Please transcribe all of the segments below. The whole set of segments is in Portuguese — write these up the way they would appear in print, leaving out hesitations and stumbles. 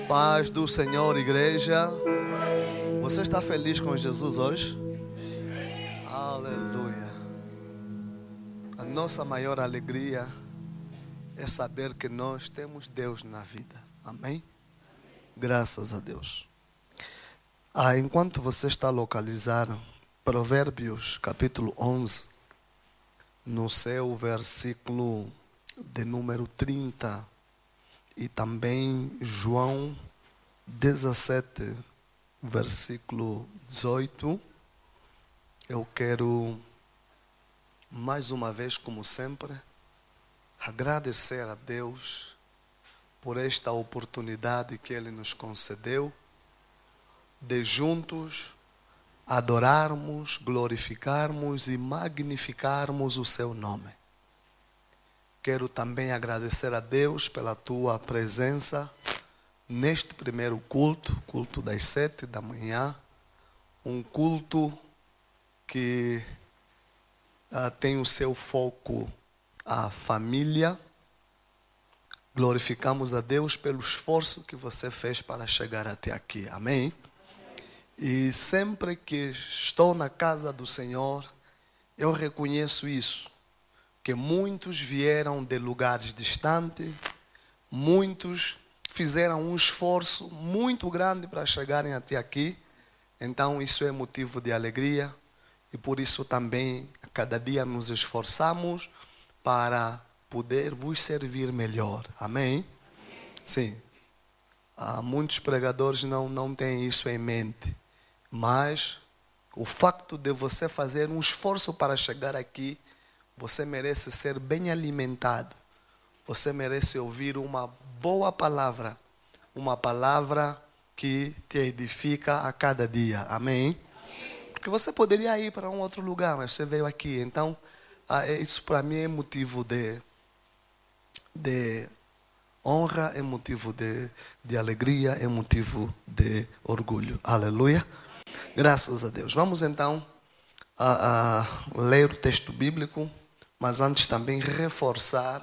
Paz do Senhor, igreja. Você está feliz com Jesus hoje? Aleluia. A nossa maior alegria é saber que nós temos Deus na vida. Amém? Graças a Deus. Enquanto você está localizado, Provérbios capítulo 11, no seu versículo de número 30, e também João 17, versículo 18, eu quero, mais uma vez, como sempre, agradecer a Deus por esta oportunidade que Ele nos concedeu de juntos adorarmos, glorificarmos e magnificarmos o Seu nome. Quero também agradecer a Deus pela tua presença neste primeiro culto das 7 da manhã, um culto que tem o seu foco a família. Glorificamos a Deus pelo esforço que você fez para chegar até aqui, amém? E sempre que estou na casa do Senhor, eu reconheço isso, que muitos vieram de lugares distantes, muitos fizeram um esforço muito grande para chegarem até aqui. Então isso é motivo de alegria e por isso também a cada dia nos esforçamos para poder vos servir melhor. Amém? Sim. Muitos pregadores não têm isso em mente, mas o facto de você fazer um esforço para chegar aqui, você merece ser bem alimentado. Você merece ouvir uma boa palavra, uma palavra que te edifica a cada dia. Amém? Porque você poderia ir para um outro lugar, mas você veio aqui. Então, isso para mim é motivo de honra, é motivo de alegria, é motivo de orgulho. Aleluia. Graças a Deus. Vamos então a ler o texto bíblico, mas antes também reforçar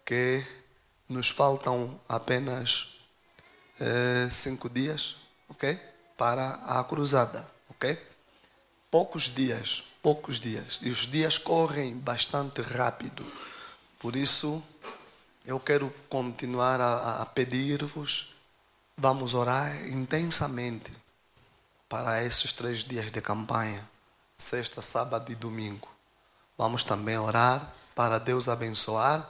que nos faltam apenas 5 dias, ok? Para a cruzada, ok? Poucos dias. E os dias correm bastante rápido. Por isso, eu quero continuar a pedir-vos, vamos orar intensamente para esses 3 dias de campanha, sexta, sábado e domingo. Vamos também orar para Deus abençoar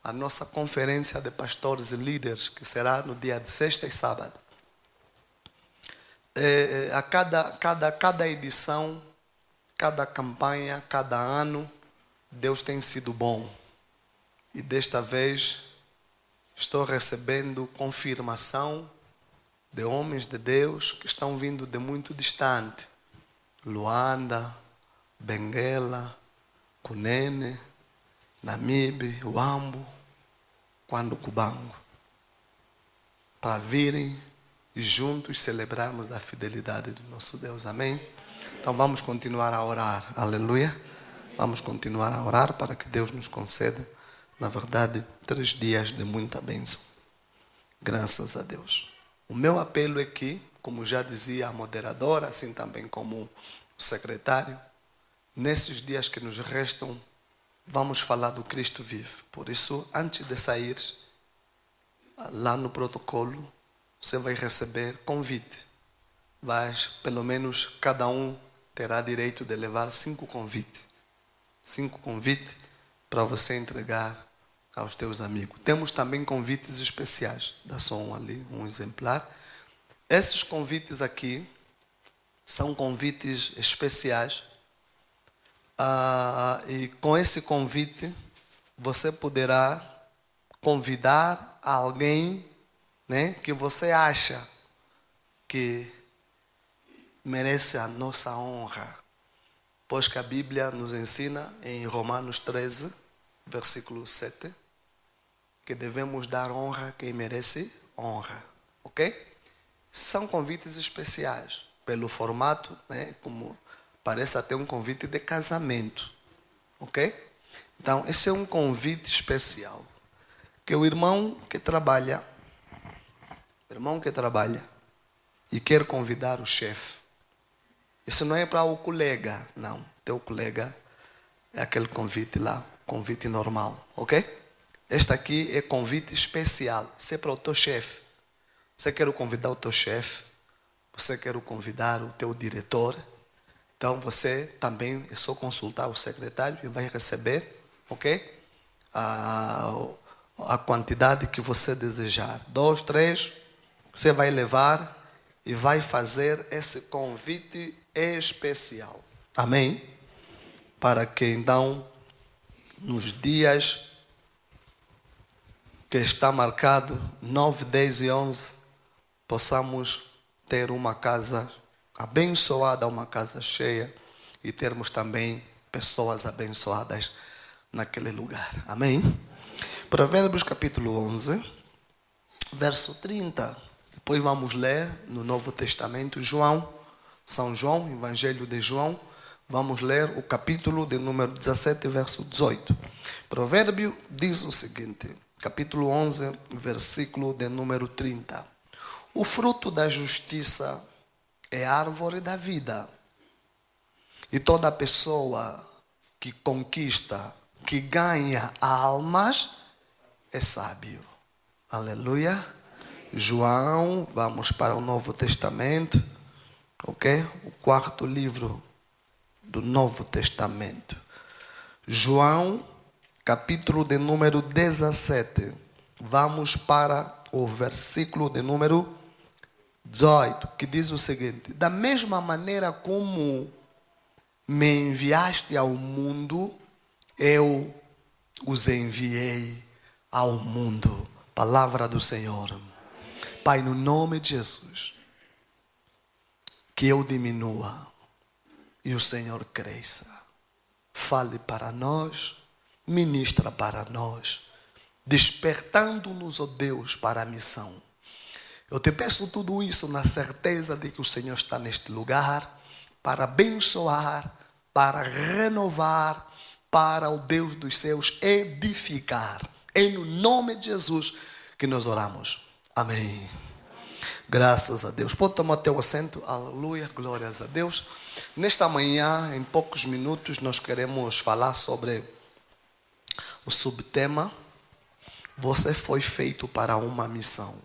a nossa conferência de pastores e líderes, que será no dia de sexta e sábado. A cada edição, cada campanha, cada ano, Deus tem sido bom. E desta vez estou recebendo confirmação de homens de Deus que estão vindo de muito distante. Luanda, Benguela, Cunene, Namibe, Uambo, Cubango, para virem e juntos celebrarmos a fidelidade do nosso Deus. Amém? Então vamos continuar a orar. Aleluia. Vamos continuar a orar para que Deus nos conceda, na verdade, 3 dias de muita bênção. Graças a Deus. O meu apelo é que, como já dizia a moderadora, assim também como o secretário, nesses dias que nos restam, vamos falar do Cristo vivo. Por isso, antes de sair, lá no protocolo, você vai receber convite. Pelo menos, cada um terá direito de levar 5 convites. 5 convites para você entregar aos teus amigos. Temos também convites especiais. Dá só ali, um exemplar. Esses convites aqui são convites especiais. E com esse convite, você poderá convidar alguém, né, que você acha que merece a nossa honra. Pois que a Bíblia nos ensina em Romanos 13, versículo 7, que devemos dar honra a quem merece honra. Ok? São convites especiais. Pelo formato, né, como parece até um convite de casamento. Ok? Então, esse é um convite especial. Que o irmão que trabalha irmão que trabalha e quer convidar o chefe. Isso não é para o colega, não. Teu colega é aquele convite lá, convite normal, ok? Este aqui é convite especial. Isso é para o teu chefe. Você quer convidar o teu chefe, você quer convidar o teu diretor. Então você também é só consultar o secretário e vai receber, ok? A quantidade que você desejar. 2, 3, você vai levar e vai fazer esse convite especial. Amém? Para que então, nos dias que está marcado, 9, 10 e 11, possamos ter uma casa abençoada, uma casa cheia e termos também pessoas abençoadas naquele lugar. Amém? Provérbios capítulo 11, verso 30. Depois vamos ler no Novo Testamento, São João, Evangelho de João. Vamos ler o capítulo de número 17, verso 18. Provérbio diz o seguinte, capítulo 11, versículo de número 30. O fruto da justiça é a árvore da vida. E toda pessoa que conquista, que ganha almas, é sábio. Aleluia. João, vamos para o Novo Testamento, ok? O quarto livro do Novo Testamento. João, capítulo de número 17. Vamos para o versículo de número 18, que diz o seguinte: da mesma maneira como me enviaste ao mundo, eu os enviei ao mundo. Palavra do Senhor. Pai, no nome de Jesus, que eu diminua e o Senhor cresça. Fale para nós, ministra para nós, despertando-nos, ó Deus, para a missão. Eu te peço tudo isso na certeza de que o Senhor está neste lugar para abençoar, para renovar, para o Deus dos céus edificar. É no nome de Jesus que nós oramos. Amém. Graças a Deus. Pode tomar teu assento. Aleluia. Glórias a Deus. Nesta manhã, em poucos minutos, nós queremos falar sobre o subtema: você foi feito para uma missão.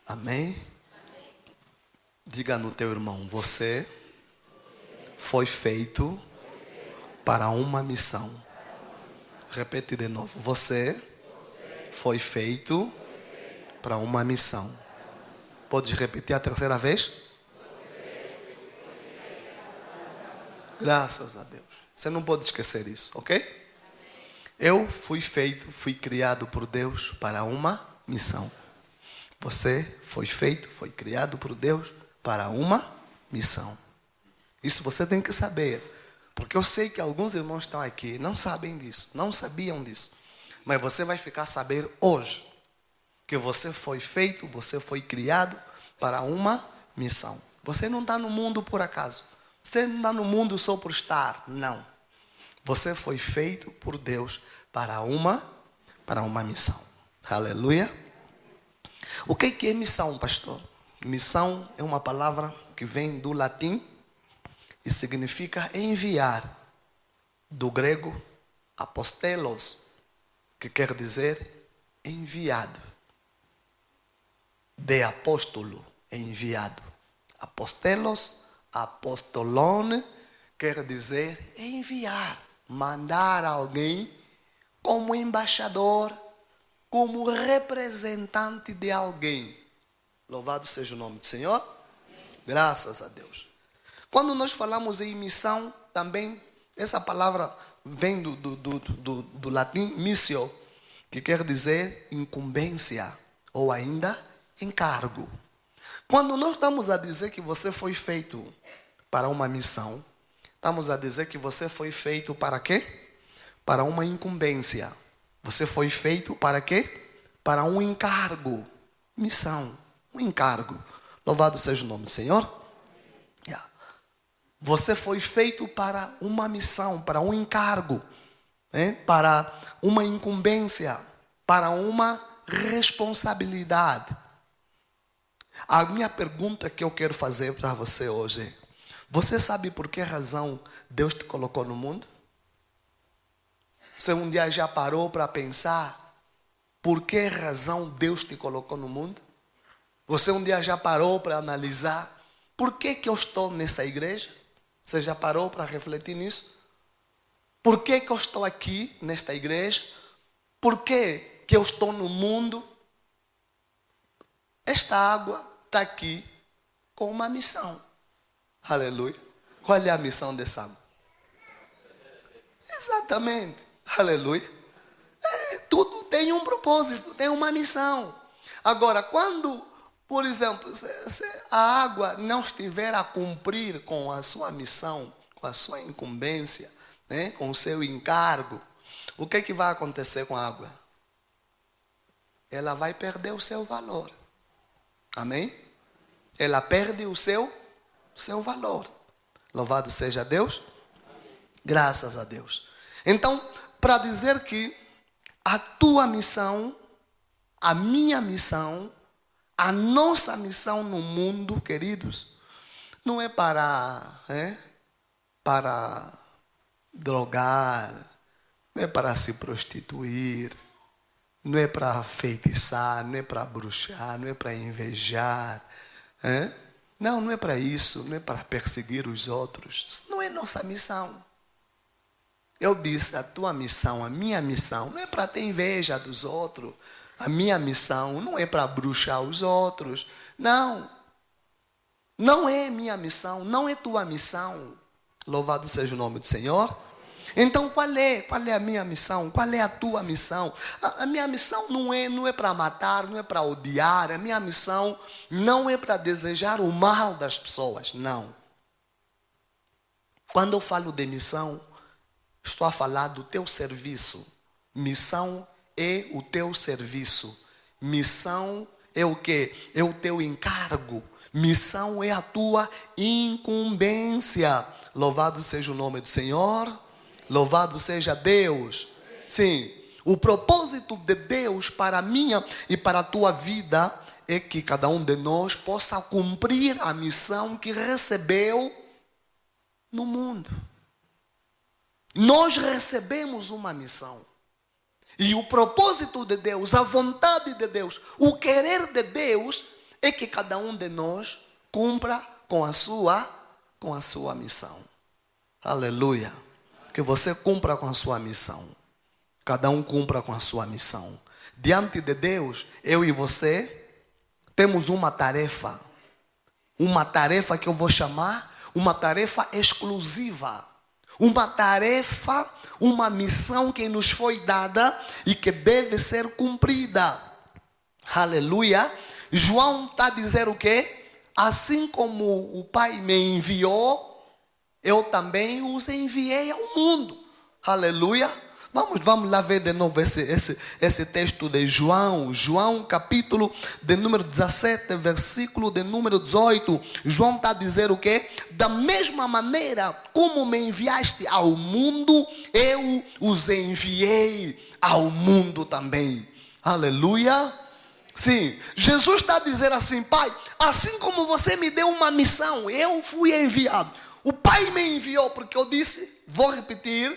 Amém? Diga no teu irmão: você foi feito para uma missão. Repete de novo: você foi feito para uma missão. Pode repetir a terceira vez? Graças a Deus. Você não pode esquecer isso, ok? Eu fui feito, fui criado por Deus para uma missão. Você foi feito, foi criado por Deus para uma missão. Isso você tem que saber. Porque eu sei que alguns irmãos estão aqui, não sabem disso, não sabiam disso. Mas você vai ficar a saber hoje que você foi feito, você foi criado para uma missão. Você não está no mundo por acaso. Você não está no mundo só por estar. Não. Você foi feito por Deus para uma missão. Aleluia. O que é missão, pastor? Missão é uma palavra que vem do latim e significa enviar. Do grego, apostelos, que quer dizer enviado. De apóstolo, enviado. Apostelos, apostolon, quer dizer enviar. Mandar alguém como embaixador, como representante de alguém. Louvado seja o nome do Senhor. Graças a Deus. Quando nós falamos em missão, também essa palavra vem do latim missio, que quer dizer incumbência ou ainda encargo. Quando nós estamos a dizer que você foi feito para uma missão, estamos a dizer que você foi feito para quê? Para uma incumbência. Você foi feito para quê? Para um encargo. Missão, um encargo. Louvado seja o nome do Senhor. Você foi feito para uma missão, para um encargo, para uma incumbência, para uma responsabilidade. A minha pergunta que eu quero fazer para você hoje é: você sabe por que razão Deus te colocou no mundo? Você um dia já parou para pensar por que razão Deus te colocou no mundo? Você um dia já parou para analisar por que eu estou nessa igreja? Você já parou para refletir nisso? Por que eu estou aqui nesta igreja? Por que eu estou no mundo? Esta água está aqui com uma missão. Aleluia. Qual é a missão dessa água? Exatamente. Aleluia. Tudo tem um propósito, tem uma missão. Agora, quando, por exemplo, se a água não estiver a cumprir com a sua missão, com a sua incumbência, né, com o seu encargo, o que vai acontecer com a água? Ela vai perder o seu valor. Amém? Ela perde o seu valor. Louvado seja Deus. Graças a Deus. Então, para dizer que a tua missão, a minha missão, a nossa missão no mundo, queridos, não é para drogar, não é para se prostituir, não é para feitiçar, não é para bruxar, não é para invejar. Não é para isso, não é para perseguir os outros. Isso não é nossa missão. Eu disse, a tua missão, a minha missão, não é para ter inveja dos outros. A minha missão não é para bruxar os outros. Não. Não é minha missão, não é tua missão. Louvado seja o nome do Senhor. Então, qual é a minha missão? Qual é a tua missão? A minha missão não é para matar, não é para odiar. A minha missão não é para desejar o mal das pessoas, não. Quando eu falo de missão, estou a falar do teu serviço. Missão é o teu serviço. Missão é o quê? É o teu encargo. Missão é a tua incumbência. Louvado seja o nome do Senhor. Louvado seja Deus. Sim, o propósito de Deus para a minha e para a tua vida é que cada um de nós possa cumprir a missão que recebeu no mundo. Nós recebemos uma missão. E o propósito de Deus, a vontade de Deus, o querer de Deus é que cada um de nós cumpra com a sua missão. Aleluia. Que você cumpra com a sua missão. Cada um cumpra com a sua missão. Diante de Deus, eu e você temos uma tarefa. Uma tarefa que eu vou chamar uma tarefa exclusiva. Uma tarefa, uma missão que nos foi dada e que deve ser cumprida. Aleluia. João está a dizer o quê? Assim como o Pai me enviou, eu também os enviei ao mundo. Aleluia. Vamos lá ver de novo esse texto de João. João capítulo de número 17, versículo de número 18. João está a dizer o quê? Da mesma maneira como me enviaste ao mundo, eu os enviei ao mundo também. Aleluia. Sim, Jesus está a dizer assim: Pai, assim como você me deu uma missão, eu fui enviado. O Pai me enviou, porque eu disse, vou repetir,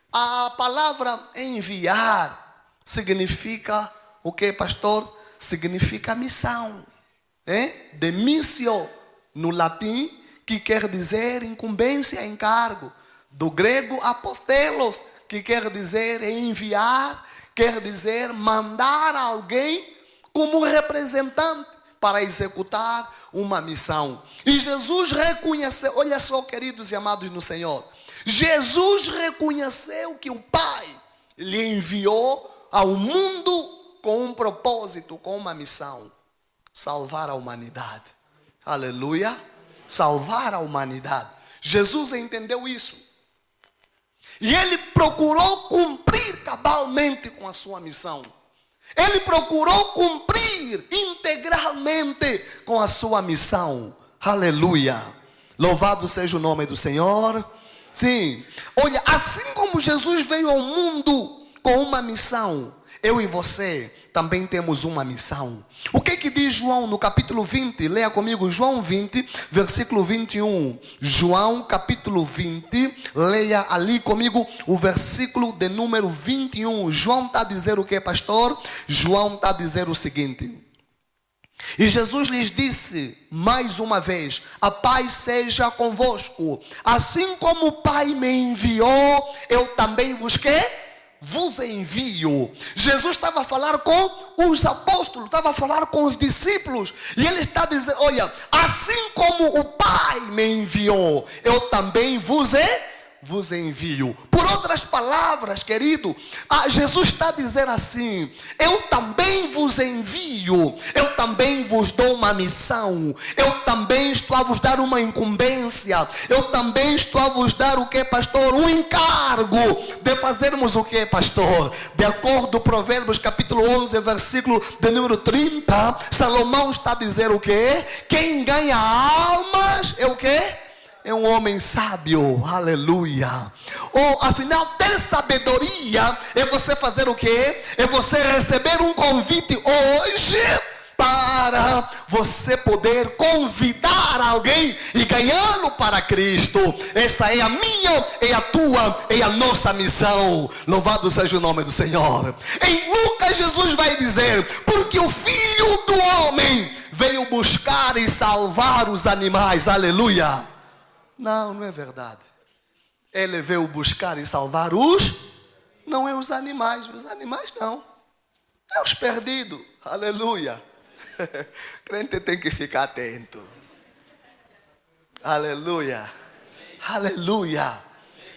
a palavra enviar significa o que, pastor? Significa missão. De missio, no latim, que quer dizer incumbência, encargo. Do grego, apostelos, que quer dizer enviar, quer dizer mandar alguém como representante para executar uma missão. E Jesus reconheceu, olha só, queridos e amados no Senhor, Jesus reconheceu que o Pai lhe enviou ao mundo com um propósito, com uma missão: salvar a humanidade. Aleluia. Salvar a humanidade. Jesus entendeu isso. E ele procurou cumprir cabalmente com a sua missão. Ele procurou cumprir integralmente com a sua missão. Aleluia. Louvado seja o nome do Senhor. Sim. Olha, assim como Jesus veio ao mundo com uma missão, eu e você também temos uma missão. O que é que diz João no capítulo 20? Leia comigo João 20, versículo 21. João capítulo 20, leia ali comigo o versículo de número 21. João está a dizer o que, pastor? João está a dizer o seguinte: e Jesus lhes disse mais uma vez: a paz seja convosco. Assim como o Pai me enviou, eu também vos envio. Jesus estava a falar com os apóstolos, estava a falar com os discípulos. E ele está dizendo: olha, assim como o Pai me enviou, eu também vos envio. Por outras palavras, querido, Jesus está a dizer assim: eu também vos envio, eu também vos dou uma missão, eu também estou a vos dar uma incumbência, eu também estou a vos dar o que, pastor? Um encargo de fazermos o que, pastor? De acordo com Provérbios capítulo 11, versículo de número 30, Salomão está a dizer o que? Quem ganha almas é o que? É um homem sábio, aleluia. Ou afinal, ter sabedoria é você fazer o quê? É você receber um convite hoje para você poder convidar alguém e ganhá-lo para Cristo. Essa é a minha, é a tua, é a nossa missão. Louvado seja o nome do Senhor. Em Lucas, Jesus vai dizer: porque o Filho do Homem veio buscar e salvar os animais, aleluia. Não, não é verdade. Ele veio buscar e salvar não é os animais não. É os perdidos, aleluia. Crente tem que ficar atento. Aleluia, aleluia.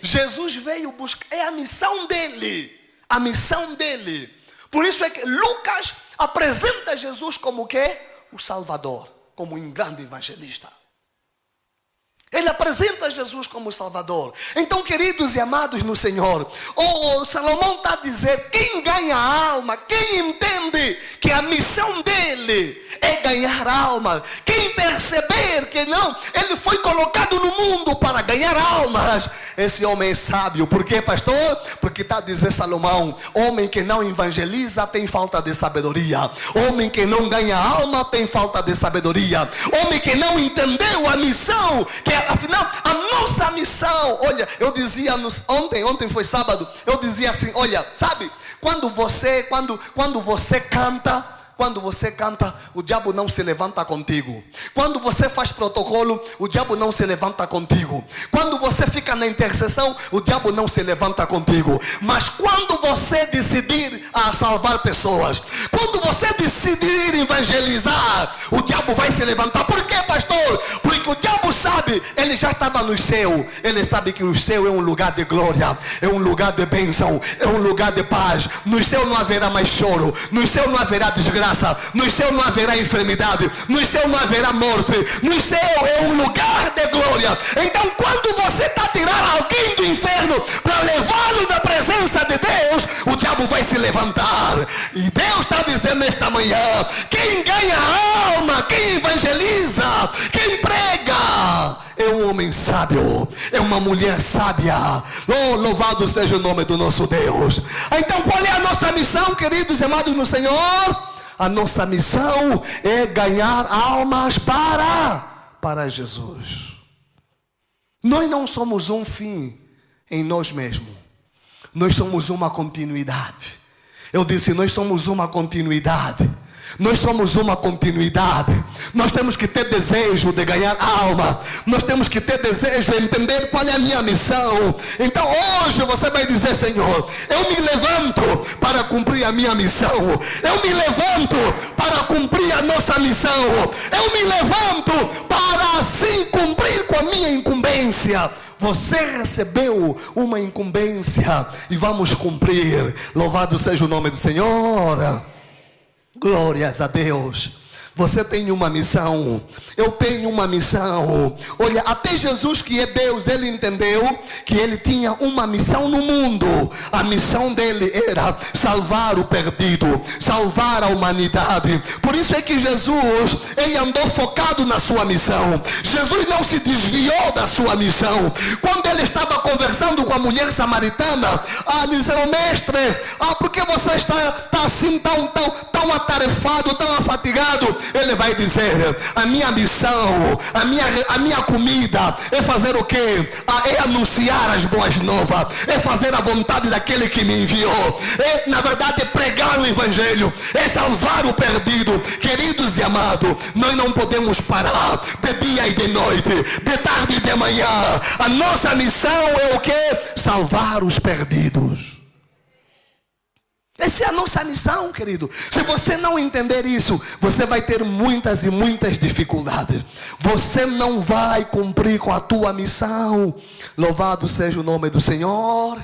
Jesus veio buscar, é a missão dele. A missão dele. Por isso é que Lucas apresenta Jesus como o quê? O Salvador, como um grande evangelista. Ele apresenta Jesus como Salvador. Então, queridos e amados no Senhor, Salomão está a dizer: quem ganha alma, quem entende que a missão dele é ganhar alma, quem perceber que não, ele foi colocado no mundo para ganhar almas, esse homem é sábio. Por quê, pastor? Porque está a dizer Salomão: homem que não evangeliza tem falta de sabedoria, homem que não ganha alma tem falta de sabedoria, homem que não entendeu a missão, que afinal a nossa missão. Olha, eu dizia ontem foi sábado, eu dizia assim: olha, sabe, quando você canta, o diabo não se levanta contigo. Quando você faz protocolo, o diabo não se levanta contigo. Quando você fica na intercessão, o diabo não se levanta contigo. Mas quando você decidir a salvar pessoas, quando você decidir evangelizar, o diabo vai se levantar. Por quê, pastor? Porque o diabo sabe, ele já estava no céu, ele sabe que o céu é um lugar de glória, é um lugar de bênção, é um lugar de paz. No céu não haverá mais choro, no céu não haverá desgraça, no céu não haverá enfermidade, no céu não haverá morte, no céu é um lugar de glória. Então, quando você está a tirar alguém do inferno para levá-lo na presença de Deus, o diabo vai se levantar. E Deus está dizendo nesta manhã: quem ganha alma, quem evangeliza, quem prega, é um homem sábio, é uma mulher sábia. Louvado seja o nome do nosso Deus. Então, qual é a nossa missão, queridos e amados no Senhor? A nossa missão é ganhar almas para Jesus. Nós não somos um fim em nós mesmos. Nós somos uma continuidade. Eu disse, nós somos uma continuidade. Nós somos uma continuidade. Nós temos que ter desejo de ganhar alma. Nós temos que ter desejo de entender qual é a minha missão. Então hoje você vai dizer: Senhor, eu me levanto para cumprir a minha missão. Eu me levanto para cumprir a nossa missão. Eu me levanto para assim cumprir com a minha incumbência. Você recebeu uma incumbência e vamos cumprir. Louvado seja o nome do Senhor. Glórias a Deus. Você tem uma missão. Eu tenho uma missão. Olha, até Jesus, que é Deus, ele entendeu que ele tinha uma missão no mundo. A missão dele era salvar o perdido, salvar a humanidade. Por isso é que Jesus, ele andou focado na sua missão. Jesus não se desviou da sua missão. Quando ele estava conversando com a mulher samaritana, lhe disseram: mestre, por que você está assim tão atarefado, tão afatigado? Ele vai dizer: a minha missão, a minha comida é fazer o quê? É anunciar as boas novas, é fazer a vontade daquele que me enviou, é na verdade pregar o evangelho, é salvar o perdido. Queridos e amados, nós não podemos parar de dia e de noite, de tarde e de manhã. A nossa missão é o quê? Salvar os perdidos. Essa é a nossa missão, querido. Se você não entender isso, você vai ter muitas e muitas dificuldades. Você não vai cumprir com a tua missão. Louvado seja o nome do Senhor.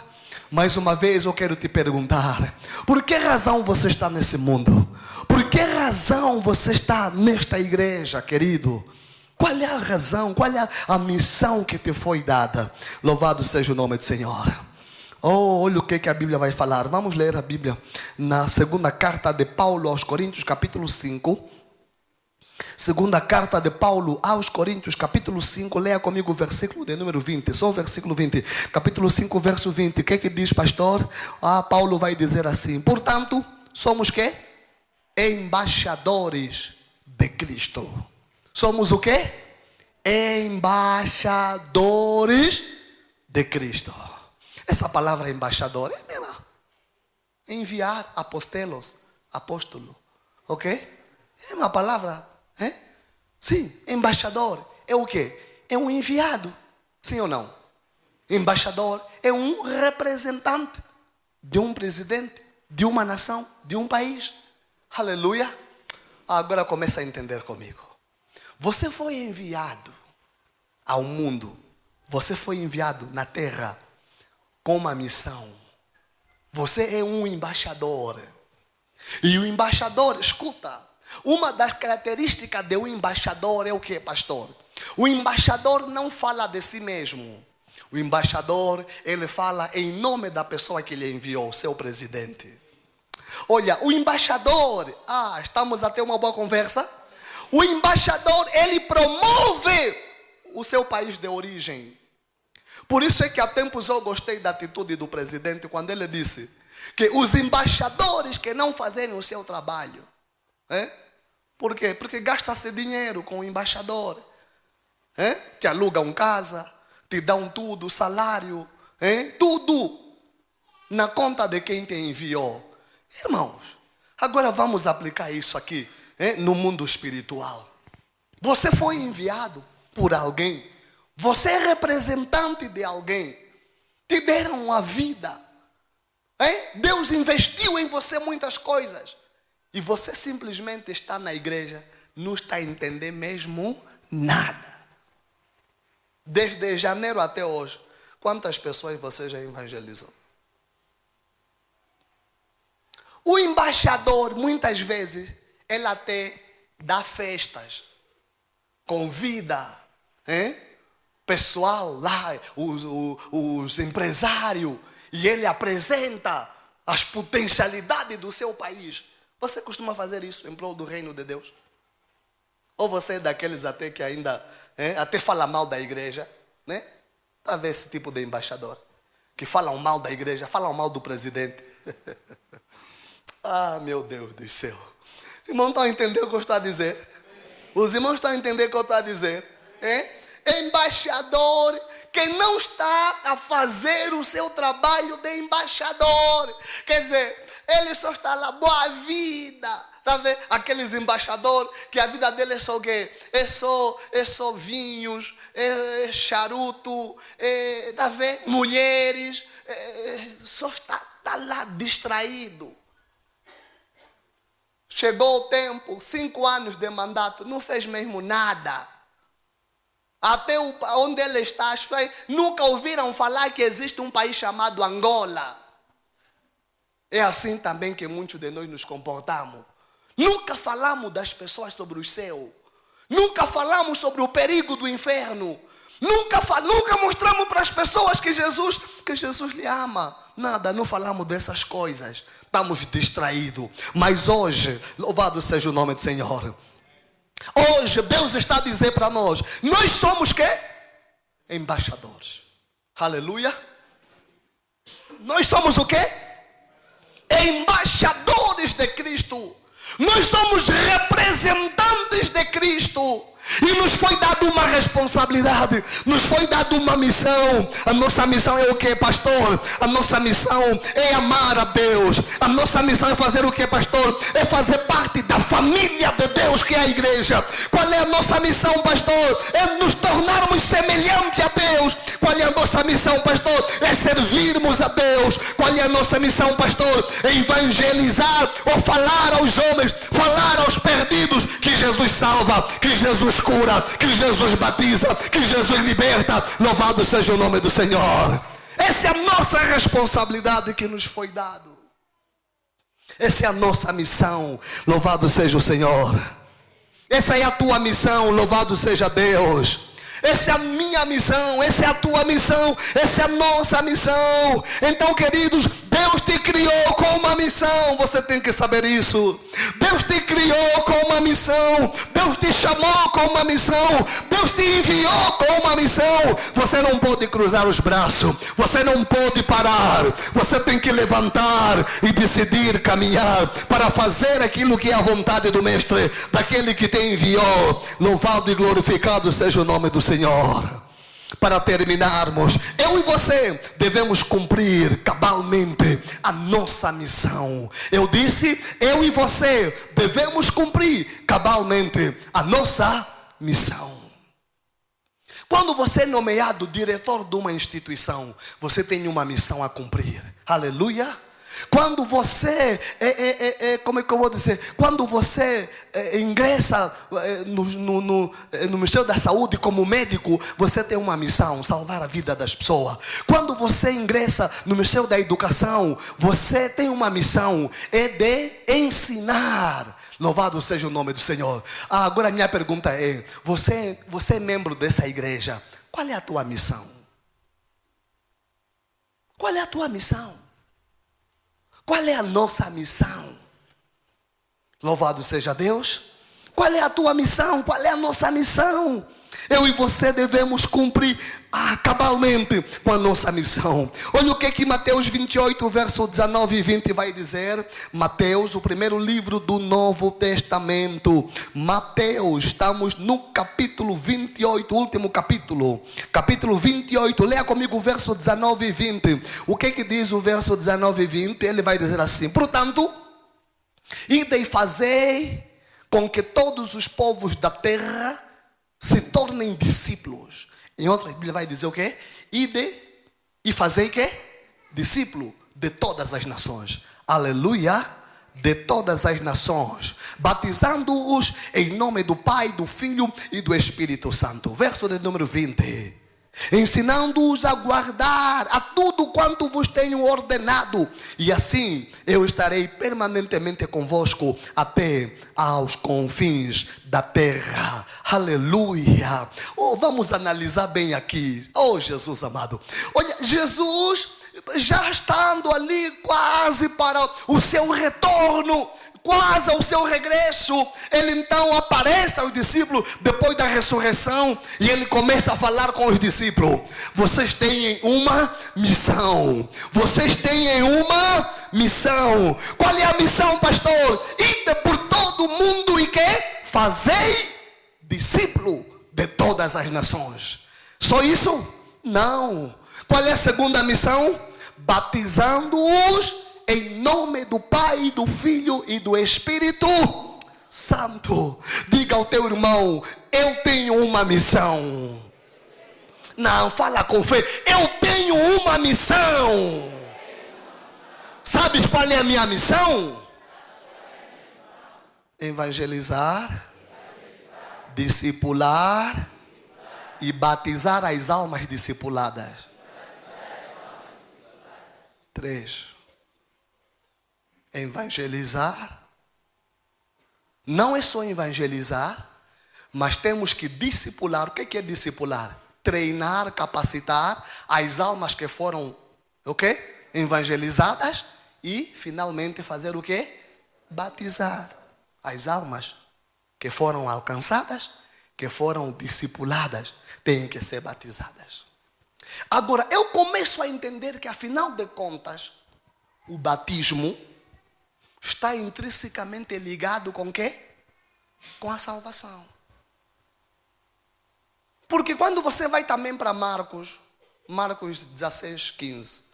Mais uma vez eu quero te perguntar: por que razão você está nesse mundo? Por que razão você está nesta igreja, querido? Qual é a razão? Qual é a missão que te foi dada? Louvado seja o nome do Senhor. Olha o que a Bíblia vai falar. Vamos ler a Bíblia na segunda carta de Paulo aos Coríntios, capítulo 5. Segunda carta de Paulo aos Coríntios, capítulo 5. Leia comigo o versículo de número 20. Só o versículo 20. Capítulo 5, verso 20. O que diz, pastor? Paulo vai dizer assim: portanto, somos quê? Embaixadores de Cristo. Somos o quê? Embaixadores de Cristo. Essa palavra embaixador é mesmo. Enviar, apostelos, apóstolo. Ok? É uma palavra. Sim, embaixador é o quê? É um enviado. Sim ou não? Embaixador é um representante de um presidente, de uma nação, de um país. Aleluia. Agora começa a entender comigo. Você foi enviado ao mundo. Você foi enviado na terra com uma missão. Você é um embaixador. E o embaixador, escuta, uma das características de um embaixador é o que, pastor? O embaixador não fala de si mesmo. O embaixador, ele fala em nome da pessoa que ele enviou, seu presidente. Olha, o embaixador, estamos a ter uma boa conversa. O embaixador, ele promove o seu país de origem. Por isso é que há tempos eu gostei da atitude do presidente quando ele disse que os embaixadores que não fazem o seu trabalho. Por quê? Porque gasta-se dinheiro com o embaixador. Te alugam casa, te dão tudo, salário, tudo na conta de quem te enviou. Irmãos, agora vamos aplicar isso aqui no mundo espiritual. Você foi enviado por alguém. Você é representante de alguém. Te deram a vida. Deus investiu em você muitas coisas. E você simplesmente está na igreja, não está a entender mesmo nada. Desde janeiro até hoje, quantas pessoas você já evangelizou? O embaixador, muitas vezes, ele até dá festas, convida, pessoal lá, os empresários, e ele apresenta as potencialidades do seu país. Você costuma fazer isso em prol do reino de Deus? Ou você é daqueles até que ainda até fala mal da igreja, Está a ver esse tipo de embaixador que falam mal da igreja, falam mal do presidente. Meu Deus do céu. Irmão, estão a entender o que eu estou a dizer? Os irmãos estão a entender o que eu estou a dizer? Embaixador que não está a fazer o seu trabalho de embaixador. Quer dizer, ele só está lá, boa vida. Está vendo? Aqueles embaixadores que a vida dele é só o quê? É só vinhos, é charuto, está vendo? Mulheres. Só está lá distraído. Chegou o tempo, 5 anos de mandato, não fez mesmo nada. Até onde ele está, as pessoas nunca ouviram falar que existe um país chamado Angola. É assim também que muitos de nós nos comportamos. Nunca falamos das pessoas sobre o céu. Nunca falamos sobre o perigo do inferno. Nunca mostramos para as pessoas que Jesus lhe ama. Nada, não falamos dessas coisas. Estamos distraídos. Mas hoje, louvado seja o nome do Senhor. Hoje Deus está a dizer para nós somos quê? Embaixadores. Aleluia. Nós somos o quê? Embaixadores de Cristo. Nós somos representantes de Cristo. E nos foi dado uma responsabilidade, nos foi dada uma missão. A nossa missão é o que, pastor? A nossa missão é amar a Deus. A nossa missão é fazer o que, pastor? É fazer parte da família de Deus, que é a igreja. Qual é a nossa missão, pastor? É nos tornarmos semelhantes a Deus. Qual é a nossa missão, pastor? É servirmos a Deus. Qual é a nossa missão, pastor? É evangelizar ou falar aos homens, falar aos perdidos que Jesus salva, que Jesus cura, que Jesus batiza, que Jesus liberta. Louvado seja o nome do Senhor. Essa é a nossa responsabilidade que nos foi dado. Essa é a nossa missão. Louvado seja o Senhor. Essa é a tua missão. Louvado seja Deus. Essa é a minha missão, essa é a tua missão, essa é a nossa missão. Então, queridos, Deus te criou com uma missão. Você tem que saber isso. Deus te criou com uma missão. Deus te chamou com uma missão. Deus te enviou com uma missão. Você não pode cruzar os braços. Você não pode parar. Você tem que levantar e decidir caminhar para fazer aquilo que é a vontade do Mestre, daquele que te enviou. Louvado e glorificado seja o nome do Senhor. Para terminarmos, eu e você devemos cumprir cabalmente a nossa missão. Eu disse, eu e você devemos cumprir cabalmente a nossa missão. Quando você é nomeado diretor de uma instituição, você tem uma missão a cumprir. Aleluia. Quando você, como é que eu vou dizer? Quando você ingressa no Ministério da Saúde como médico, você tem uma missão, salvar a vida das pessoas. Quando você ingressa no Ministério da Educação, você tem uma missão, é de ensinar. Louvado seja o nome do Senhor. Agora a minha pergunta é, você é membro dessa igreja, qual é a tua missão? Qual é a tua missão? Qual é a nossa missão? Louvado seja Deus. Qual é a tua missão? Qual é a nossa missão? Eu e você devemos cumprir cabalmente com a nossa missão. Olha o que Mateus 28, verso 19 e 20 vai dizer. Mateus, o primeiro livro do Novo Testamento. Mateus, estamos no capítulo 28, último capítulo. Capítulo 28, leia comigo o verso 19 e 20. O que diz o verso 19 e 20? Ele vai dizer assim: portanto, ide e fazei com que todos os povos da terra se tornem discípulos. Em outra Bíblia vai dizer o quê? Ide e fazei o quê? Discípulo de todas as nações. Aleluia. De todas as nações, batizando-os em nome do Pai, do Filho e do Espírito Santo. Verso de número 20. Ensinando-os a guardar a tudo quanto vos tenho ordenado, e assim eu estarei permanentemente convosco até aos confins da terra. Aleluia. Vamos analisar bem aqui. Jesus amado. Olha, Jesus já estando ali quase para o seu retorno, quase ao seu regresso, ele então aparece aos discípulos depois da ressurreição e ele começa a falar com os discípulos. Vocês têm uma missão. Vocês têm uma missão. Qual é a missão, pastor? Ide por todo o mundo e que? Fazei discípulo de todas as nações. Só isso? Não. Qual é a segunda missão? Batizando-os em nome do Pai, do Filho e do Espírito Santo. Diga ao teu irmão: eu tenho uma missão. Não, fala com fé. Eu tenho uma missão. Sabes qual é a minha missão? Evangelizar, discipular e batizar as almas discipuladas. 3. Evangelizar, Não é só evangelizar, mas temos que discipular. O que é discipular? Treinar, capacitar as almas que foram, o quê? Evangelizadas e finalmente fazer o quê? Batizar as almas que foram alcançadas, que foram discipuladas, têm que ser batizadas. Agora, eu começo a entender que, afinal de contas, o batismo está intrinsecamente ligado com o quê? Com a salvação. Porque quando você vai também para Marcos 16, 15,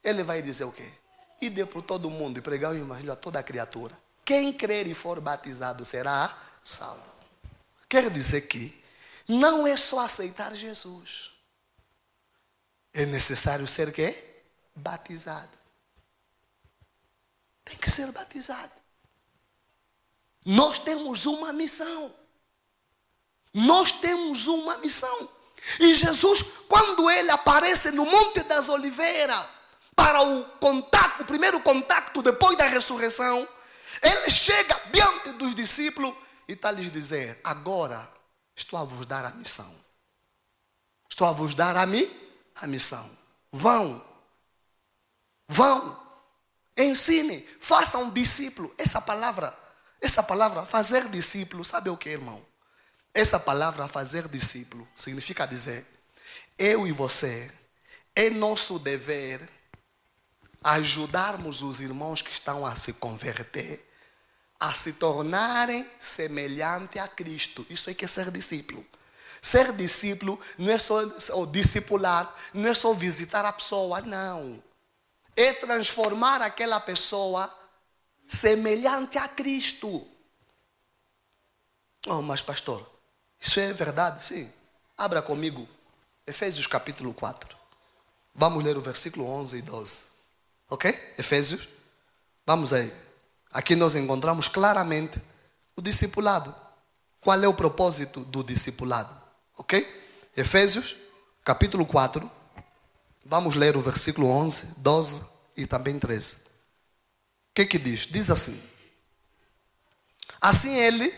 ele vai dizer o quê? Ide por todo o mundo e pregar o evangelho a toda a criatura. Quem crer e for batizado será salvo. Quer dizer que não é só aceitar Jesus. É necessário ser quê? Batizado. Tem que ser batizado. Nós temos uma missão. Nós temos uma missão. E Jesus, quando ele aparece no Monte das Oliveiras, para o primeiro contato depois da ressurreição, ele chega diante dos discípulos e está a lhes dizer: agora estou a vos dar a missão. Estou a vos dar a missão. Vão, ensinem, façam discípulo. Essa palavra, fazer discípulo, sabe o que, irmão? Essa palavra, fazer discípulo, significa dizer: eu e você, é nosso dever ajudarmos os irmãos que estão a se converter a se tornarem semelhante a Cristo. Isso é que é ser discípulo. Ser discípulo não é só, ou discipular, não é só visitar a pessoa, não. É transformar aquela pessoa semelhante a Cristo. Oh, mas pastor, isso é verdade? Sim. Abra comigo Efésios capítulo 4. Vamos ler o versículo 11 e 12. Ok? Efésios. Vamos aí. Aqui nós encontramos claramente o discipulado. Qual é o propósito do discipulado? Ok? Efésios capítulo 4. Vamos ler o versículo 11, 12 e também 13. O que diz? Diz assim: assim ele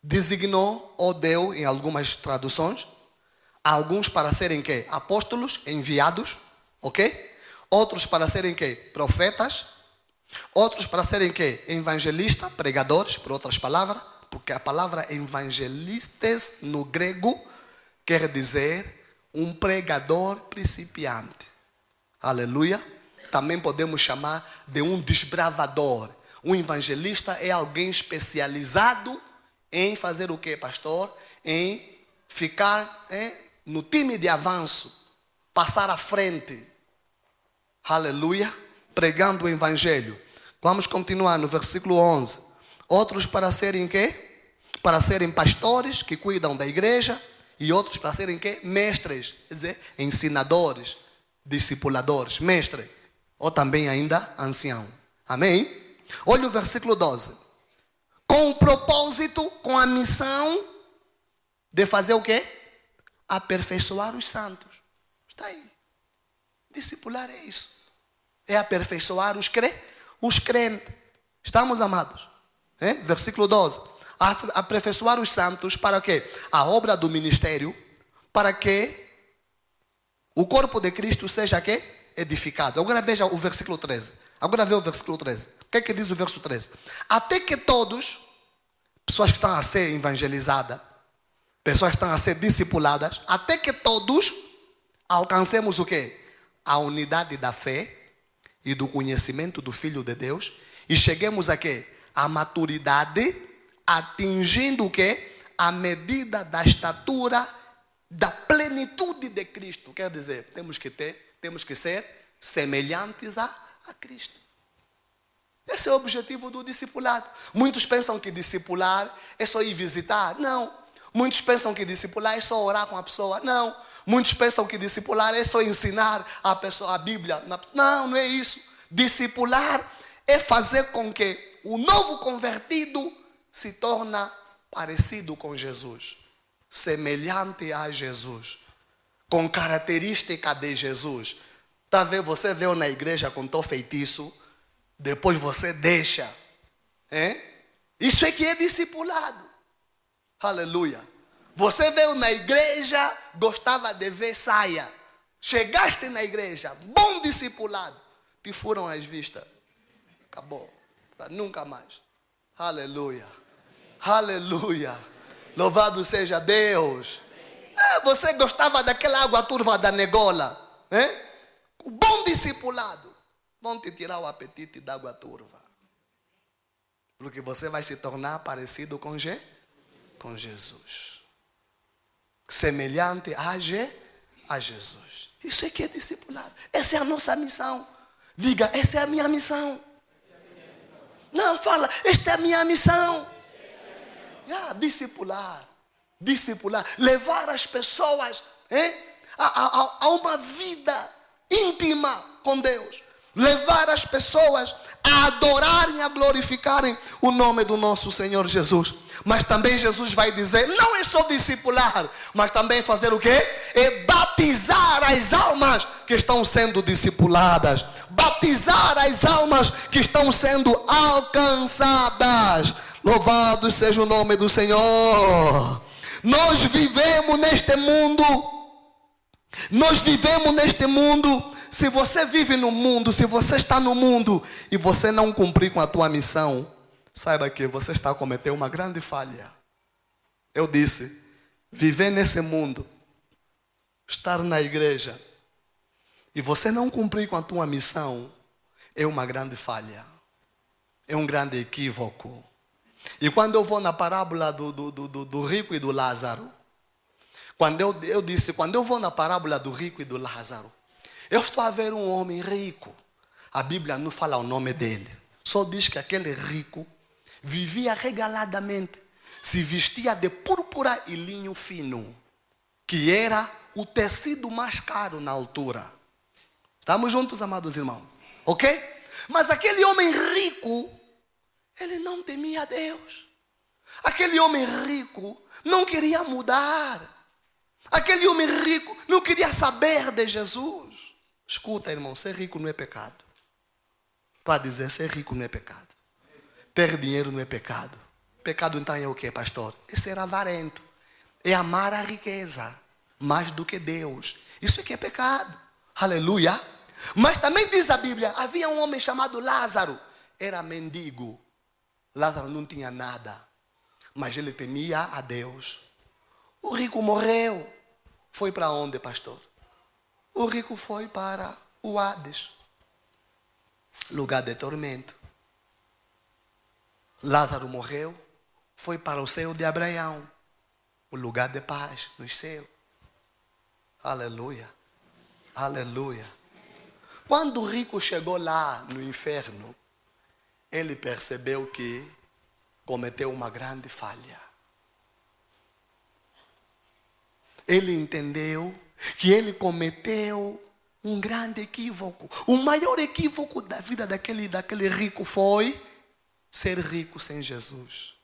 designou ou deu, em algumas traduções, alguns para serem quê? Apóstolos, enviados, ok? Outros para serem quê? Profetas. Outros para serem quê? Evangelistas, pregadores, por outras palavras, porque a palavra evangelistas no grego quer dizer um pregador principiante. Aleluia. Também podemos chamar de um desbravador. Um evangelista é alguém especializado em fazer o quê, pastor? Em ficar no time de avanço, passar à frente. Aleluia. Pregando o evangelho. Vamos continuar no versículo 11. Outros para serem quê? Para serem pastores que cuidam da igreja. E outros para serem quê? Mestres. Quer dizer, ensinadores, discipuladores, mestre. Ou também ainda ancião. Amém? Olha o versículo 12. Com o propósito, com a missão de fazer o quê? Aperfeiçoar os santos. Está aí. Discipular é isso. É aperfeiçoar os crentes. Estamos, amados? Versículo 12. Aperfeiçoar os santos para quê? A obra do ministério, para que o corpo de Cristo seja quê? Edificado. Agora veja o versículo 13. Agora veja o versículo 13. O que diz o verso 13? Até que todos, pessoas que estão a ser evangelizadas, pessoas que estão a ser discipuladas, até que todos alcancemos o quê? A unidade da fé e do conhecimento do Filho de Deus e cheguemos a quê? A maturidade, atingindo o quê? A medida da estatura da plenitude de Cristo. Quer dizer, temos que ser semelhantes a Cristo. Esse é o objetivo do discipulado. Muitos pensam que discipular é só ir visitar. Não. Muitos pensam que discipular é só orar com a pessoa. Não. Muitos pensam que discipular é só ensinar a pessoa a Bíblia. Não, não é isso. Discipular é fazer com que o novo convertido se torne parecido com Jesus, semelhante a Jesus, com característica de Jesus. Talvez você veio na igreja com teu feitiço, depois você deixa, Isso é que é discipulado. Aleluia. Você veio na igreja, gostava de ver saia. Chegaste na igreja, bom discipulado. Te furam as vistas. Acabou. Nunca mais. Aleluia. Aleluia. Louvado seja Deus. Você gostava daquela água turva da negola. O bom discipulado. Vão te tirar o apetite da água turva. Porque você vai se tornar parecido com Jesus. Semelhante a Jesus. Isso é que é discipulado. Essa é a nossa missão. Diga, essa é a minha missão. Não, fala, esta é a minha missão. Discipular. Discipular. Levar as pessoas a uma vida íntima com Deus. Levar as pessoas a adorarem, a glorificarem o nome do nosso Senhor Jesus. Mas também Jesus vai dizer, não é só discipular, mas também fazer o quê? É batizar as almas que estão sendo discipuladas. Batizar as almas que estão sendo alcançadas. Louvado seja o nome do Senhor. Nós vivemos neste mundo. Se você vive no mundo, se você está no mundo e você não cumprir com a tua missão, saiba que você está a cometer uma grande falha. Eu disse, viver nesse mundo, estar na igreja e você não cumprir com a tua missão é uma grande falha. É um grande equívoco. E quando eu vou na parábola do rico e do Lázaro, quando eu vou na parábola do rico e do Lázaro, eu estou a ver um homem rico. A Bíblia não fala o nome dele. Só diz que aquele rico vivia regaladamente. Se vestia de púrpura e linho fino. Que era o tecido mais caro na altura. Estamos juntos, amados irmãos? Ok? Mas aquele homem rico, ele não temia Deus. Aquele homem rico não queria mudar. Aquele homem rico não queria saber de Jesus. Escuta, irmão, ser rico não é pecado. Para dizer, ser rico não é pecado. Ter dinheiro não é pecado. Pecado então é o que, pastor? É ser avarento. É amar a riqueza mais do que Deus. Isso é que é pecado. Aleluia. Mas também diz a Bíblia, havia um homem chamado Lázaro. Era mendigo. Lázaro não tinha nada. Mas ele temia a Deus. O rico morreu. Foi para onde, pastor? O rico foi para o Hades, lugar de tormento. Lázaro morreu, foi para o céu de Abraão, o lugar de paz nos céus. Aleluia, aleluia. Quando o rico chegou lá no inferno, ele percebeu que cometeu uma grande falha. Ele entendeu que ele cometeu um grande equívoco. O maior equívoco da vida daquele rico foi ser rico sem Jesus.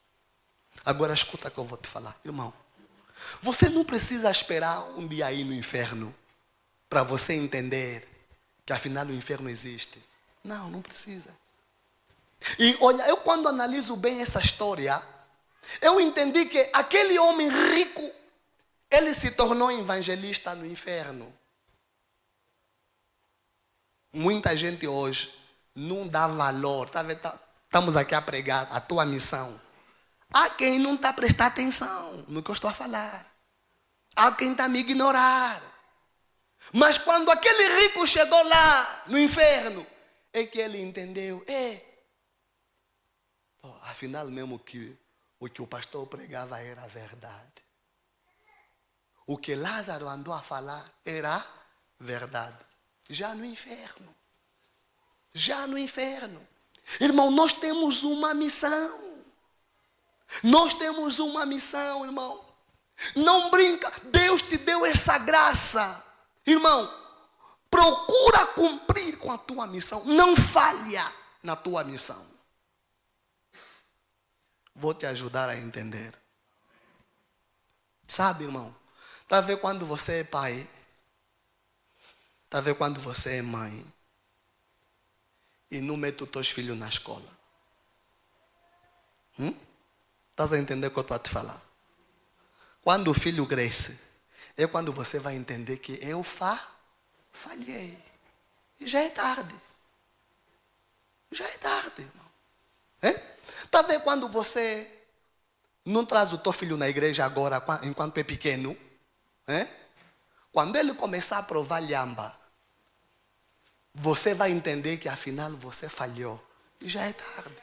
Agora escuta o que eu vou te falar, irmão. Você não precisa esperar um dia aí no inferno para você entender que afinal o inferno existe. Não, não precisa. E olha, eu quando analiso bem essa história, eu entendi que aquele homem rico, ele se tornou evangelista no inferno. Muita gente hoje não dá valor. Estamos aqui a pregar a tua missão. Há quem não está a prestar atenção no que eu estou a falar. Há quem está a me ignorar. Mas quando aquele rico chegou lá no inferno, é que ele entendeu. Afinal mesmo o que o pastor pregava era verdade. O que Lázaro andou a falar era verdade. Já no inferno. Já no inferno. Irmão, nós temos uma missão. Nós temos uma missão, irmão. Não brinca. Deus te deu essa graça. Irmão, procura cumprir com a tua missão. Não falha na tua missão. Vou te ajudar a entender. Sabe, irmão? Está a ver quando você é pai? Está a ver quando você é mãe? E não mete os teus filhos na escola? Estás a entender o que eu estou a te falar? Quando o filho cresce, é quando você vai entender que eu falhei. E já é tarde. Já é tarde, irmão. Está vendo quando você não traz o teu filho na igreja agora, enquanto é pequeno? Quando ele começar a provar lhamba, você vai entender que afinal você falhou. E já é tarde.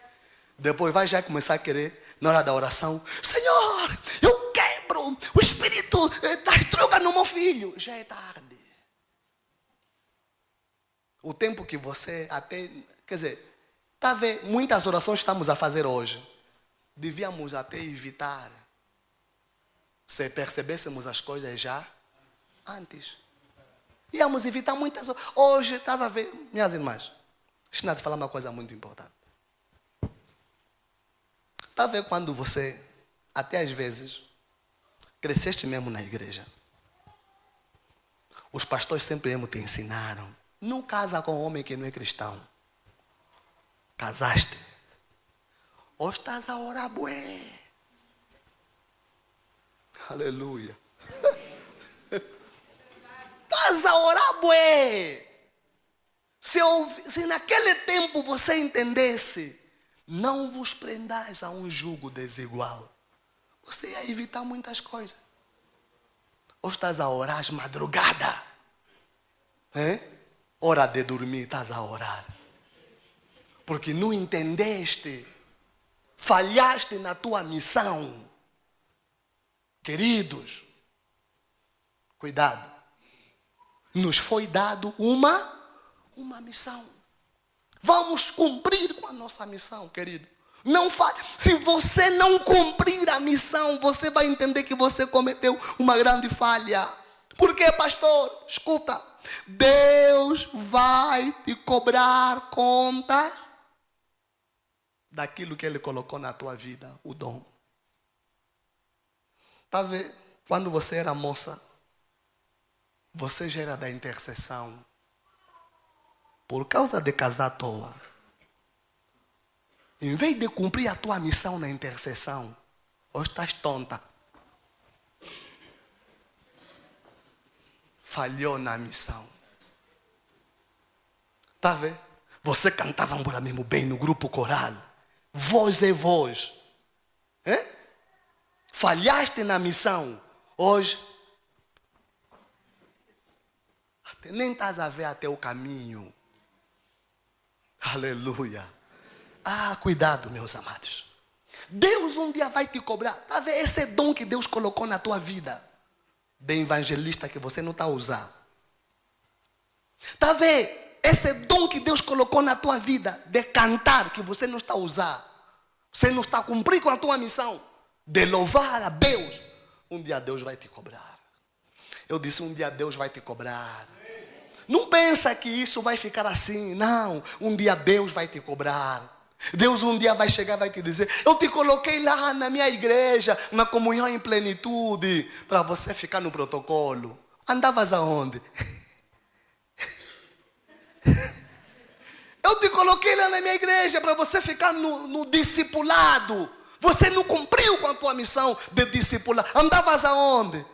Depois vai já começar a querer, na hora da oração, Senhor, eu quebro o espírito das drogas no meu filho. Já é tarde. O tempo que você até, quer dizer, está a ver, muitas orações que estamos a fazer hoje, devíamos até evitar, se percebêssemos as coisas já antes. Íamos evitar muitas. Hoje, estás a ver, minhas irmãs, deixa eu te falar uma coisa muito importante. Está a ver quando você, até às vezes, cresceste mesmo na igreja. Os pastores sempre mesmo te ensinaram. Não casa com um homem que não é cristão. Casaste. Ou estás a orar bué. Aleluia. Estás a orar bué. Se naquele tempo você entendesse, não vos prendais a um jugo desigual, você ia evitar muitas coisas. Ou estás a orar às madrugadas. Hora de dormir, estás a orar. Porque não entendeste. Falhaste na tua missão. Queridos, cuidado. Nos foi dado uma missão. Vamos cumprir com a nossa missão, querido. Não faz. Se você não cumprir a missão, você vai entender que você cometeu uma grande falha. Por quê, pastor? Escuta. Deus vai te cobrar conta daquilo que Ele colocou na tua vida, o dom. Está vendo? Quando você era moça, você já era da intercessão. Por causa de casar à toa. Em vez de cumprir a tua missão na intercessão, hoje estás tonta. Falhou na missão. Está vendo? Você cantava agora mesmo bem no grupo coral. Voz é voz. Falhaste na missão. Hoje, nem estás a ver até o caminho. Aleluia. Cuidado, meus amados. Deus um dia vai te cobrar. Está vendo? Esse dom que Deus colocou na tua vida, de evangelista, que você não está a usar. Está vendo? Esse dom que Deus colocou na tua vida, de cantar, que você não está a usar. Você não está a cumprir com a tua missão, de louvar a Deus. Um dia Deus vai te cobrar. Eu disse, um dia Deus vai te cobrar. Não pensa que isso vai ficar assim. Não, um dia Deus vai te cobrar. Deus um dia vai chegar e vai te dizer, eu te coloquei lá na minha igreja, na comunhão em plenitude, para você ficar no protocolo. Andavas aonde? Eu te coloquei lá na minha igreja para você ficar no discipulado. Você não cumpriu com a tua missão de discipular. Andavas aonde?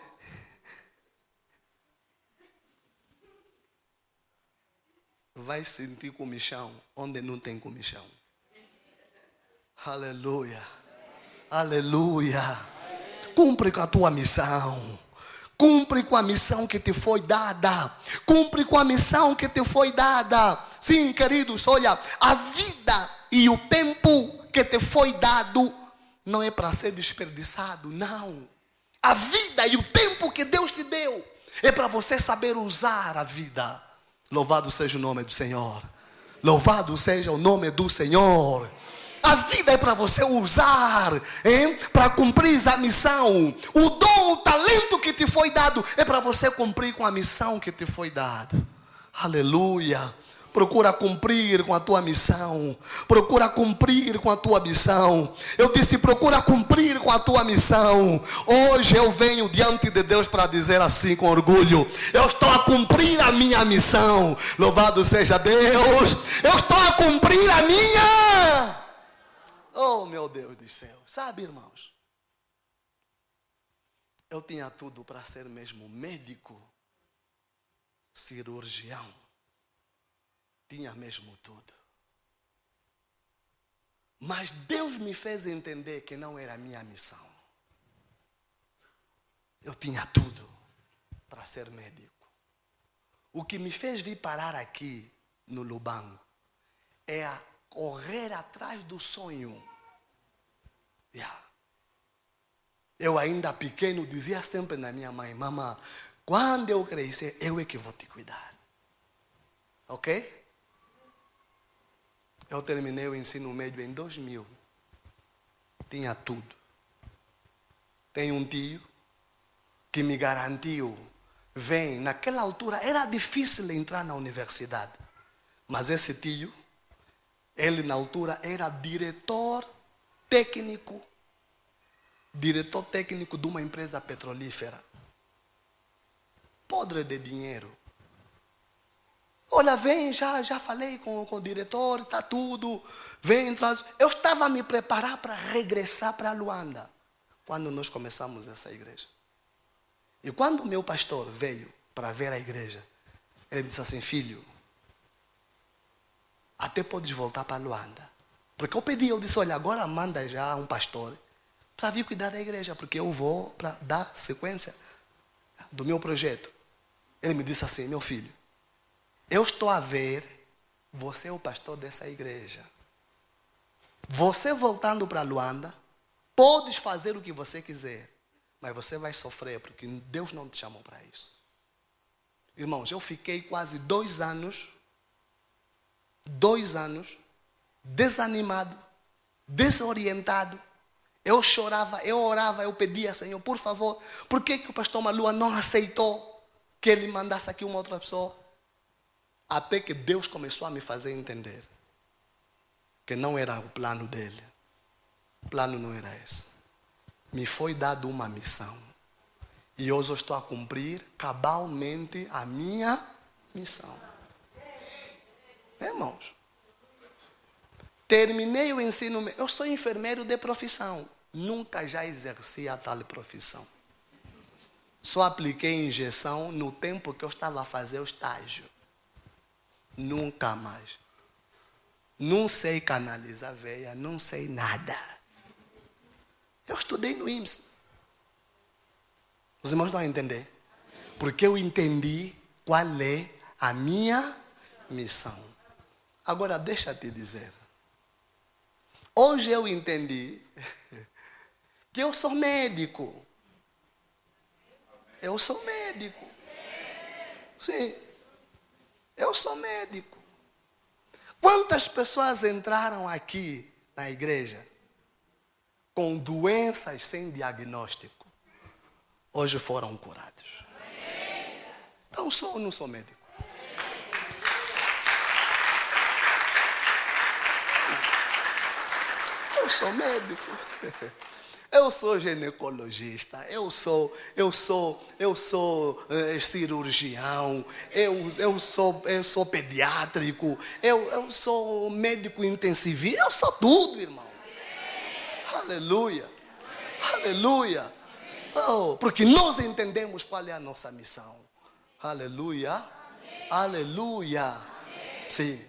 Vai sentir comichão onde não tem comichão. Aleluia. Aleluia. Cumpre com a tua missão. Cumpre com a missão que te foi dada. Cumpre com a missão que te foi dada. Sim, queridos, olha, a vida e o tempo que te foi dado não é para ser desperdiçado, não. A vida e o tempo que Deus te deu é para você saber usar a vida. Louvado seja o nome do Senhor. Louvado seja o nome do Senhor. A vida é para você usar, para cumprir a missão. O dom, o talento que te foi dado é para você cumprir com a missão que te foi dada. Aleluia. Procura cumprir com a tua missão. Procura cumprir com a tua missão. Eu disse, procura cumprir com a tua missão. Hoje eu venho diante de Deus para dizer assim com orgulho, eu estou a cumprir a minha missão. Louvado seja Deus. Eu estou a cumprir a minha. Oh, meu Deus do céu. Sabe, irmãos, Eu tinha tudo para ser mesmo médico, cirurgião. Tinha mesmo tudo. Mas Deus me fez entender que não era a minha missão. Eu tinha tudo para ser médico. O que me fez vir parar aqui no Lubango é a correr atrás do sonho. Eu ainda pequeno dizia sempre na minha mãe: mamãe, quando eu crescer, eu é que vou te cuidar. Ok? Eu terminei o ensino médio em 2000. Tinha tudo. Tenho um tio que me garantiu. Vem, naquela altura era difícil entrar na universidade. Mas esse tio, ele na altura era diretor técnico de uma empresa petrolífera. Podre de dinheiro. Olha, vem, já falei com o diretor, está tudo. Vem entrar. Eu estava a me preparar para regressar para Luanda, quando nós começamos essa igreja. E quando o meu pastor veio para ver a igreja, ele disse assim: filho, até podes voltar para Luanda. Porque eu disse: olha, agora manda já um pastor para vir cuidar da igreja, porque eu vou para dar sequência do meu projeto. Ele me disse assim: meu filho, eu estou a ver, você é o pastor dessa igreja. Você voltando para Luanda, podes fazer o que você quiser, mas você vai sofrer, porque Deus não te chamou para isso. Irmãos, eu fiquei quase 2 anos, desanimado, desorientado. Eu chorava, eu orava, eu pedia: Senhor, por favor, por que o pastor Malua não aceitou que ele mandasse aqui uma outra pessoa? Até que Deus começou a me fazer entender que não era o plano dele. O plano não era esse. Me foi dado uma missão. E hoje eu estou a cumprir cabalmente a minha missão. Irmãos, terminei o ensino médio. Eu sou enfermeiro de profissão. Nunca já exerci a tal profissão. Só apliquei injeção no tempo que eu estava a fazer o estágio. Nunca mais. Não sei canalizar veia, não sei nada. Eu estudei no IMS. Os irmãos vão entender. Porque eu entendi qual é a minha missão. Agora deixa eu te dizer. Hoje eu entendi que eu sou médico. Eu sou médico. Sim. Eu sou médico. Quantas pessoas entraram aqui na igreja com doenças sem diagnóstico, hoje foram curados? Então sou ou não sou médico? Eu sou médico. Eu sou ginecologista, eu sou cirurgião, eu sou pediátrico, eu sou médico intensivista, eu sou tudo, irmão. Aleluia, aleluia. Oh, porque nós entendemos qual é a nossa missão. Aleluia, aleluia. Sim.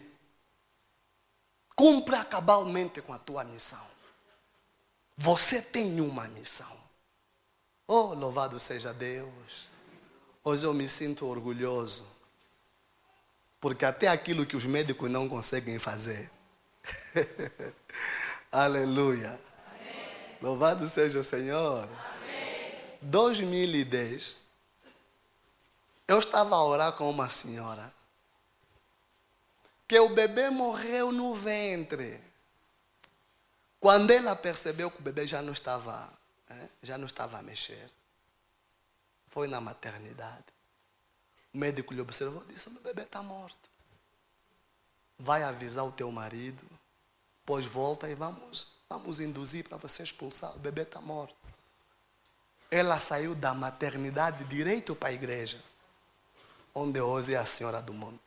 Cumpra cabalmente com a tua missão. Você tem uma missão. Oh, louvado seja Deus. Hoje eu me sinto orgulhoso. Porque até aquilo que os médicos não conseguem fazer. Aleluia. Amém. Louvado seja o Senhor. Amém. 2010, eu estava a orar com uma senhora. Que o bebê morreu no ventre. Quando ela percebeu que o bebê já não estava a mexer, foi na maternidade. O médico lhe observou e disse: o bebê está morto. Vai avisar o teu marido, depois volta e vamos induzir para você expulsar. O bebê está morto. Ela saiu da maternidade direito para a igreja, onde hoje é a Senhora do Monte.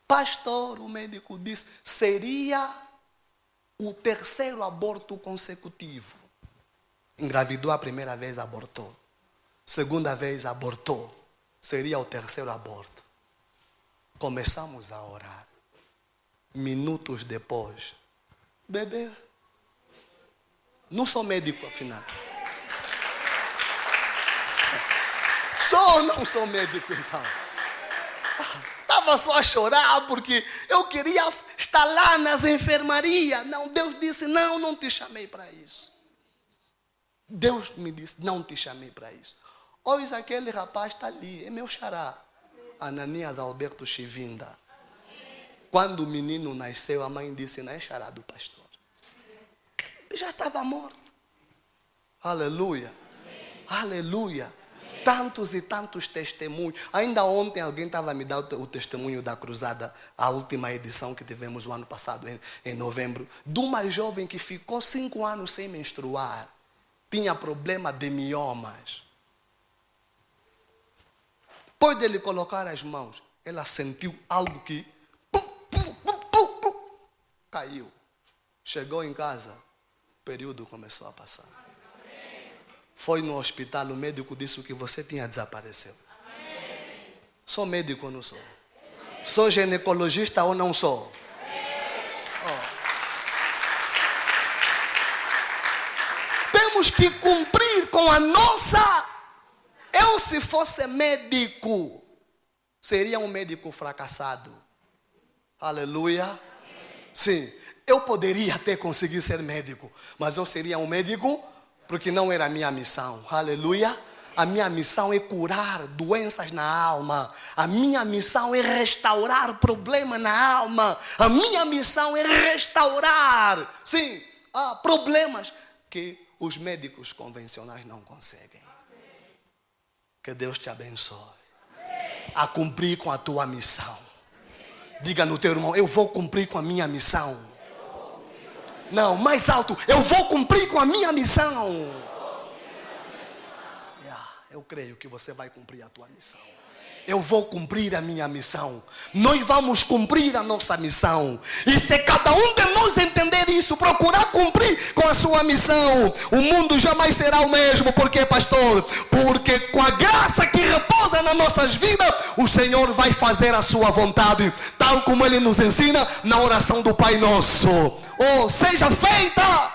Pastor, o médico disse, seria o 3º aborto consecutivo. Engravidou a primeira vez, abortou. Segunda vez, abortou. Seria o terceiro aborto. Começamos a orar. Minutos depois, bebê. Não sou médico, afinal. Sou ou não sou médico, então? Estava só a chorar porque eu queria estar lá nas enfermarias. Não, Deus disse, não te chamei para isso. Deus me disse, não te chamei para isso. Hoje aquele rapaz está ali, é meu xará. Ananias Alberto Chivinda. Quando o menino nasceu, a mãe disse, não é xará do pastor. Já estava morto. Aleluia. Aleluia. Tantos e tantos testemunhos. Ainda ontem alguém estava a me dar o testemunho da cruzada, a última edição que tivemos o ano passado, em novembro, de uma jovem que ficou 5 anos sem menstruar. Tinha problema de miomas. Depois de ele colocar as mãos, ela sentiu algo que caiu. Chegou em casa, o período começou a passar. Foi no hospital, o médico disse que você tinha desaparecido. Sou médico ou não sou? Sou ginecologista ou não sou? Temos que cumprir com a nossa. Eu, se fosse médico, seria um médico fracassado. Aleluia. Sim, eu poderia até conseguir ser médico, mas eu seria um médico porque não era a minha missão. Aleluia. A minha missão é curar doenças na alma. A minha missão é restaurar problemas na alma. A minha missão é restaurar, sim, problemas que os médicos convencionais não conseguem. Que Deus te abençoe a cumprir com a tua missão. Diga no teu irmão, eu vou cumprir com a minha missão. Não, mais alto, eu vou cumprir com a minha missão. Eu creio que você vai cumprir a tua missão. Eu vou cumprir a minha missão. Nós vamos cumprir a nossa missão. E se cada um de nós entender isso, procurar cumprir com a sua missão, o mundo jamais será o mesmo. Por quê, pastor? Porque com a graça que repousa nas nossas vidas, o Senhor vai fazer a sua vontade, tal como Ele nos ensina na oração do Pai Nosso. Seja feita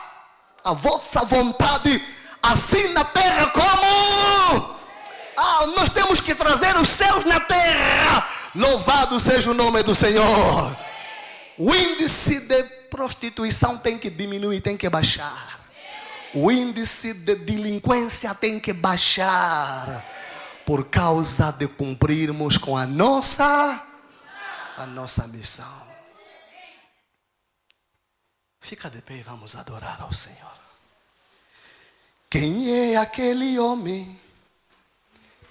a vossa vontade, assim na terra como... nós temos que trazer os céus na terra. Louvado seja o nome do Senhor. O índice de prostituição tem que diminuir, tem que baixar. O índice de delinquência tem que baixar, por causa de cumprirmos com a nossa missão. Fica de pé e vamos adorar ao Senhor. Quem é aquele homem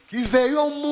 que veio ao mundo